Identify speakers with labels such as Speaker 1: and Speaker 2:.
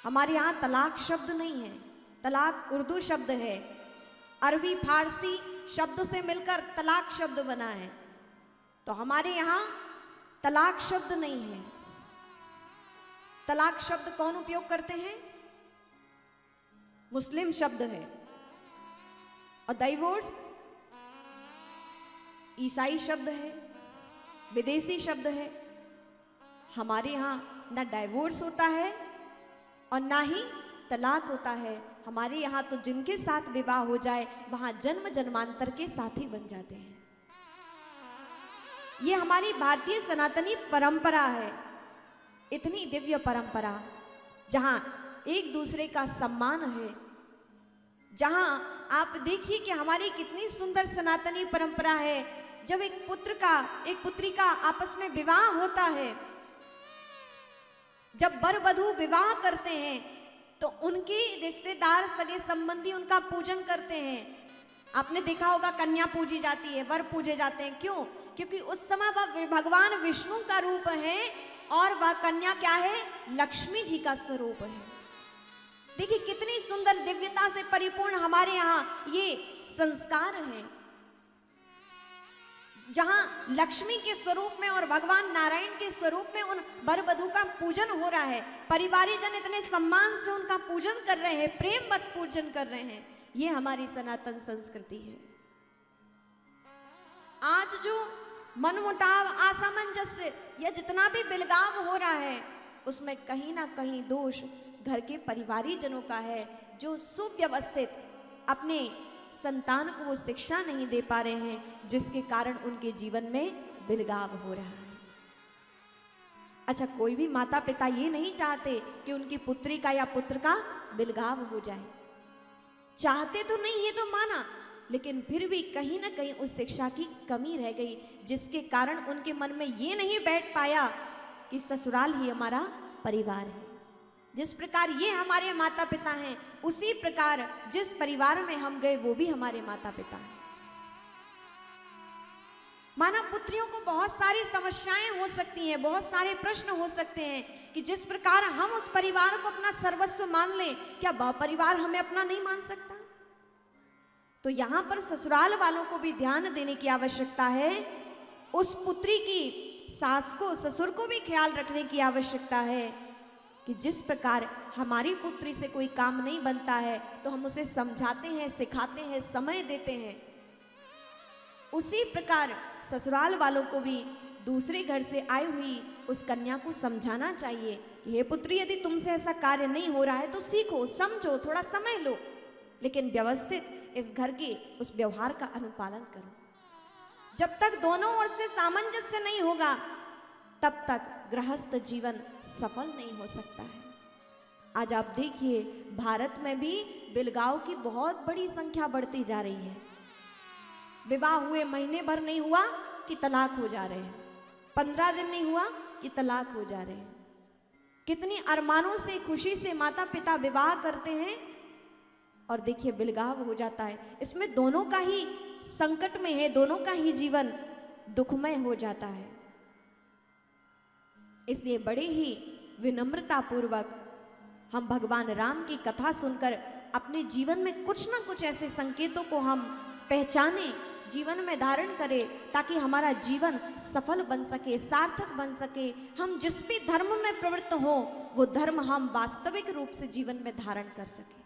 Speaker 1: हमारे यहाँ तलाक शब्द नहीं है, तलाक उर्दू शब्द है, अरबी फारसी शब्द से मिलकर तलाक शब्द बना है। तो हमारे यहाँ तलाक शब्द नहीं है। तलाक शब्द कौन उपयोग करते हैं? मुस्लिम शब्द है। और डाइवोर्स ईसाई शब्द है, विदेशी शब्द है। हमारे यहाँ ना डाइवोर्स होता है और ना ही तलाक होता है। हमारे यहाँ तो जिनके साथ विवाह हो जाए वहां जन्म जन्मांतर के साथी बन जाते हैं। ये हमारी भारतीय सनातनी परंपरा है, इतनी दिव्य परंपरा जहां एक दूसरे का सम्मान है, जहां आप देखिए कि हमारी कितनी सुंदर सनातनी परंपरा है। जब एक पुत्री का आपस में विवाह होता है, जब वर वधू विवाह करते हैं तो उनके रिश्तेदार सगे संबंधी उनका पूजन करते हैं। आपने देखा होगा कन्या पूजी जाती है, वर पूजे जाते हैं। क्यों? क्योंकि उस समय वह भगवान विष्णु का रूप है और वह कन्या क्या है? लक्ष्मी जी का स्वरूप है। देखिए कितनी सुंदर दिव्यता से परिपूर्ण हमारे यहाँ ये संस्कार हैं, जहां लक्ष्मी के स्वरूप में और भगवान नारायण के स्वरूप में उन वर वधू का पूजन हो रहा है। परिवारीजन इतने सम्मान से उनका पूजन कर रहे हैं, प्रेमवत पूजन कर रहे हैं। ये हमारी सनातन संस्कृति है। आज जो मनमुटाव, असामंजस्य या जितना भी बिलगाव हो रहा है, उसमें कहीं ना कहीं दोष घर के परिवारीजनों का है, जो सुव्यवस्थित अपने संतान को वो शिक्षा नहीं दे पा रहे हैं, जिसके कारण उनके जीवन में बिलगाव हो रहा है। अच्छा, कोई भी माता पिता ये नहीं चाहते कि उनकी पुत्री का या पुत्र का बिलगाव हो जाए। चाहते तो नहीं है तो माना, लेकिन फिर भी कहीं ना कहीं उस शिक्षा की कमी रह गई, जिसके कारण उनके मन में ये नहीं बैठ पाया कि ससुराल ही हमारा परिवार है। जिस प्रकार ये हमारे माता पिता हैं, उसी प्रकार जिस परिवार में हम गए वो भी हमारे माता पिता हैं। मानव पुत्रियों को बहुत सारी समस्याएं हो सकती हैं, बहुत सारे प्रश्न हो सकते हैं कि जिस प्रकार हम उस परिवार को अपना सर्वस्व मान लें, क्या वह परिवार हमें अपना नहीं मान सकता? तो यहां पर ससुराल वालों को भी ध्यान देने की आवश्यकता है। उस पुत्री की सास को, ससुर को भी ख्याल रखने की आवश्यकता है कि जिस प्रकार हमारी पुत्री से कोई काम नहीं बनता है तो हम उसे समझाते हैं, सिखाते हैं, समय देते हैं, उसी प्रकार ससुराल वालों को भी दूसरे घर से आई हुई उस कन्या को समझाना चाहिए कि हे पुत्री, यदि तुमसे ऐसा कार्य नहीं हो रहा है तो सीखो, समझो, थोड़ा समय लो, लेकिन व्यवस्थित इस घर के उस व्यवहार का अनुपालन करो। जब तक दोनों ओर से सामंजस्य नहीं होगा तब तक गृहस्थ जीवन सफल नहीं हो सकता है। आज आप देखिए भारत में भी बिलगाव की बहुत बड़ी संख्या बढ़ती जा रही है। विवाह हुए महीने भर नहीं हुआ कि तलाक हो जा रहे हैं, 15 दिन नहीं हुआ कि तलाक हो जा रहे हैं। कितनी अरमानों से, खुशी से माता पिता विवाह करते हैं और देखिए बिलगाव हो जाता है। इसमें दोनों का ही संकट में है, दोनों का ही जीवन दुखमय हो जाता है। इसलिए बड़े ही विनम्रता पूर्वक हम भगवान राम की कथा सुनकर अपने जीवन में कुछ ना कुछ ऐसे संकेतों को हम पहचाने, जीवन में धारण करें, ताकि हमारा जीवन सफल बन सके, सार्थक बन सके। हम जिस भी धर्म में प्रवृत्त हो वो धर्म हम वास्तविक रूप से जीवन में धारण कर सके।